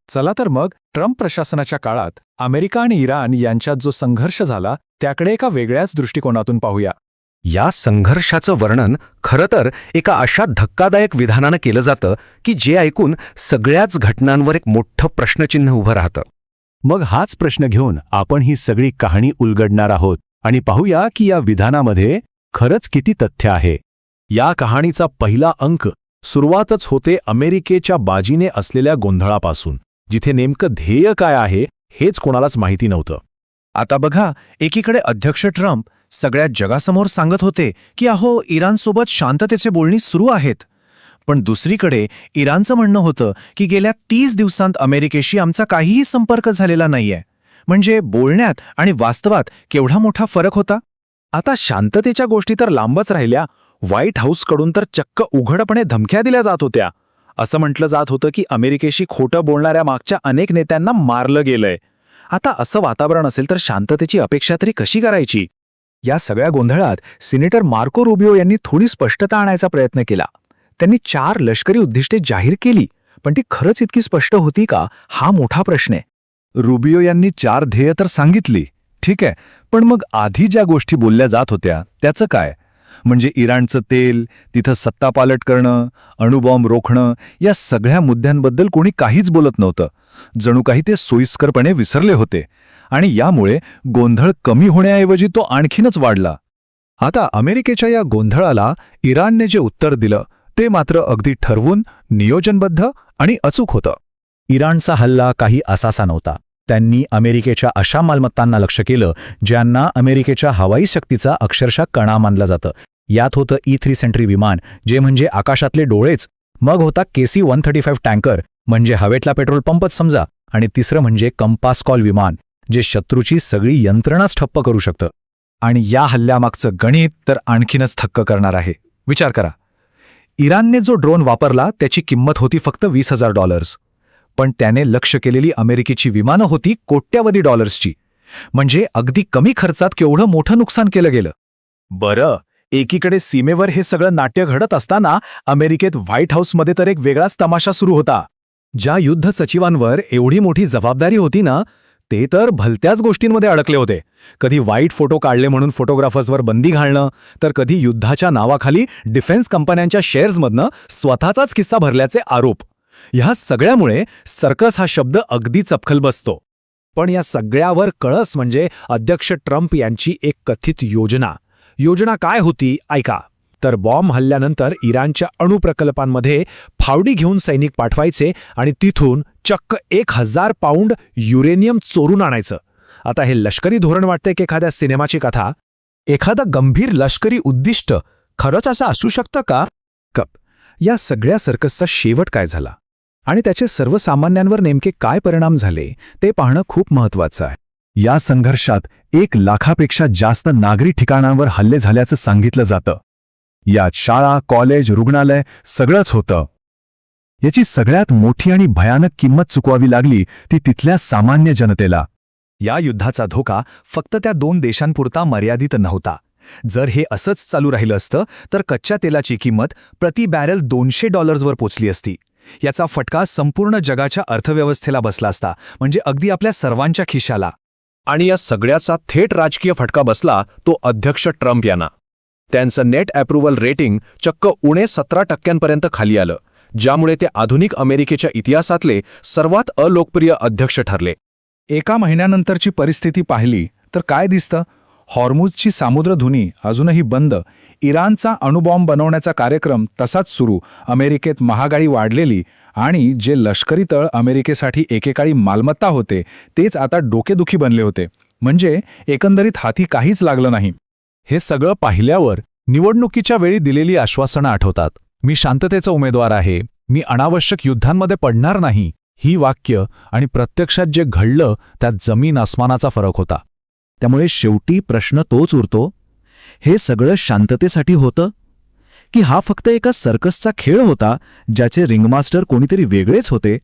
चला तर मग ट्रम्प प्रशासनाच्या काळात अमेरिका आणि इराण यांच्यात जो संघर्ष झाला त्याकडे एका वेगळ्याच दृष्टिकोनातून पाहूया. या संघर्षाचं वर्णन खरं तर एका अशा धक्कादायक विधानानं केलं जातं की जे ऐकून सगळ्याच घटनांवर एक मोठं प्रश्नचिन्ह उभं राहतं. मग हाच प्रश्न घेऊन आपण ही सगळी कहाणी उलगडणार आहोत आणि पाहूया की या विधानामध्ये खरंच किती तथ्य आहे. या कहाणीचा पहिला अंक सुरुवातच होते अमेरिकेच्या बाजीने असलेल्या गोंधळापासून, जिथे नेमकं ध्येय काय आहे हेच कोणालाच माहिती नव्हतं. आता बघा, एकीकडे अध्यक्ष ट्रम्प सगळ्या जगासमोर सांगत होते की अहो इराणसोबत शांततेचे बोलणी सुरू आहेत, पण दुसरीकडे इराणचं म्हणणं होतं की गेल्या 30 दिवसांत अमेरिकेशी आमचा काहीही संपर्क झालेला नाहीये. म्हणजे बोलण्यात आणि वास्तवात केवढा मोठा फरक होता. आता शांततेच्या गोष्टी तर लांबच राहिल्या, व्हाईट हाऊसकडून तर चक्क उघडपणे धमक्या दिल्या जात होत्या. असं म्हटलं जात होतं की अमेरिकेशी खोटं बोलणाऱ्या मागच्या अनेक नेत्यांना मारलं गेलंय. आता असं वातावरण असेल तर शांततेची अपेक्षा तरी कशी करायची? या सगळ्या गोंधळात सिनेटर मार्को रुबियो यांनी थोडी स्पष्टता आणायचा प्रयत्न केला. त्यांनी 4 लष्करी उद्दिष्टे जाहीर केली, पण ती खरंच इतकी स्पष्ट होती का, हा मोठा प्रश्न आहे. रुबियो यांनी 4 ध्येय तर सांगितली, ठीक आहे, पण मग आधी ज्या गोष्टी बोलल्या जात होत्या त्याचं काय? म्हणजे इराणचं तेल, तिथं सत्तापालट करणं, अणुबॉम्ब रोखणं, या सगळ्या मुद्द्यांबद्दल कोणी काहीच बोलत नव्हतं. जणू काही ते सोयीस्करपणे विसरले होते आणि यामुळे गोंधळ कमी होण्याऐवजी तो आणखीनच वाढला. आता अमेरिकेच्या या गोंधळाला इराणने जे उत्तर दिलं ते मात्र अगदी ठरवून, नियोजनबद्ध आणि अचूक होतं. इराणचा हल्ला काही असासा नव्हता. त्यांनी अमेरिकेच्या अशा मालमत्तांना लक्ष्य केलं ज्यांना अमेरिकेच्या हवाई शक्तीचा अक्षरशः कणा मानला जातं. यात होतं E-3 सेंट्री विमान, जे म्हणजे आकाशातले डोळेच. मग होता KC-135 टँकर, म्हणजे हवेतला पेट्रोल पंपच समजा. आणि तिसरं म्हणजे कंपास कॉल विमान, जे शत्रूची सगळी यंत्रणाच ठप्प करू शकतं. आणि या हल्ल्यामागचं गणित तर आणखीनच थक्क करणार आहे. विचार करा, इराणने जो ड्रोन वापरला त्याची किंमत होती फक्त $20,000, पण त्याने लक्ष केलेली अमेरिकेची विमानं होती कोट्यावधी डॉलर्सची. म्हणजे अगदी कमी खर्चात केवढं मोठं नुकसान केलं गेलं. बरं, एकीकडे सीमेवर हे सगळं नाट्य घडत असताना अमेरिकेत व्हाईट हाऊसमध्ये तर एक वेगळाच तमाशा सुरू होता. ज्या युद्ध सचिवांवर एवढी मोठी जबाबदारी होती ना, ते तर भलत्याच गोष्टींमध्ये अडकले होते. कधी वाईट फोटो काढले म्हणून फोटोग्राफर्सवर बंदी घालणं, तर कधी युद्धाच्या नावाखाली डिफेन्स कंपन्यांच्या शेअर्समधनं स्वतःचाच किस्सा भरल्याचे आरोप. ह्या सगळ्यामुळे सर्कस हा शब्द अगदी चपखल बसतो. पण या सगळ्यावर कळस म्हणजे अध्यक्ष ट्रम्प यांची एक कथित योजना. योजना काय होती ऐका. तर बॉम्ब हल्ल्यानंतर इराणच्या अणुप्रकल्पांमध्ये फावडी घेऊन सैनिक पाठवायचे आणि तिथून चक्क 1000 पाऊंड युरेनियम चोरून आणायचं. आता हे लष्करी धोरण वाटतंय की एखाद्या सिनेमाची कथा? एखादं गंभीर लष्करी उद्दिष्ट खरंच असं असू शकतं का? या सगळ्या सर्कसचा शेवट काय झाला आणि त्याचे सर्वसामान्यांवर नेमके काय परिणाम झाले ते पाहणं खूप महत्त्वाचं आहे. या संघर्षात 1 लाखापेक्षा जास्त नागरी ठिकाणांवर हल्ले झाल्याचं सांगितलं जातं. यात शाळा, कॉलेज, रुग्णालय सगळंच होतं. याची सगळ्यात मोठी आणि भयानक किंमत चुकवावी लागली ती तिथल्या सामान्य जनतेला. या युद्धाचा धोका फक्त त्या 2 देशांपुरता मर्यादित नव्हता. जर हे असंच चालू राहिलं असतं तर कच्च्या तेलाची किंमत प्रति बॅरल $200 पोचली असती. याचा फटका संपूर्ण जगाच्या अर्थव्यवस्थेला बसला असता, म्हणजे अगदी आपल्या सर्वांच्या खिशाला. आणि या सगळ्याचा थेट राजकीय फटका बसला तो अध्यक्ष ट्रम्प यांना. त्यांचं नेट अप्रूव्हल रेटिंग चक्क उणे 17% खाली आलं, ज्यामुळे ते आधुनिक अमेरिकेच्या इतिहासातले सर्वात अलोकप्रिय अध्यक्ष ठरले. एका महिन्यानंतरची परिस्थिती पाहिली तर काय दिसतं? हॉर्मुझची सामुद्रधुनी अजूनही बंद, इराणचा अणुबॉम्ब बनवण्याचा कार्यक्रम तसाच सुरू, अमेरिकेत महागाई वाढलेली आणि जे लष्करी तळ अमेरिकेसाठी एकेकाळी मालमत्ता होते तेच आता डोकेदुखी बनले होते. म्हणजे एकंदरीत हाती काहीच लागलं नाही. हे सगळं पाहिल्यावर निवडणुकीच्या वेळी दिलेली आश्वासनं आठवतात. मी शांततेचा उमेदवार आहे, मी अनावश्यक युद्धांमध्ये पडणार नाही, ही वाक्य आणि प्रत्यक्षात जे घडलं त्यात जमीन आसमानाचा फरक होता. त्यामुळे शेवटी प्रश्न तोच उरतो, हे सगळं शांततेसाठी होतं की हा फक्त एका सर्कसचा खेळ होता ज्याचे रिंगमास्टर कोणीतरी वेगळेच होते?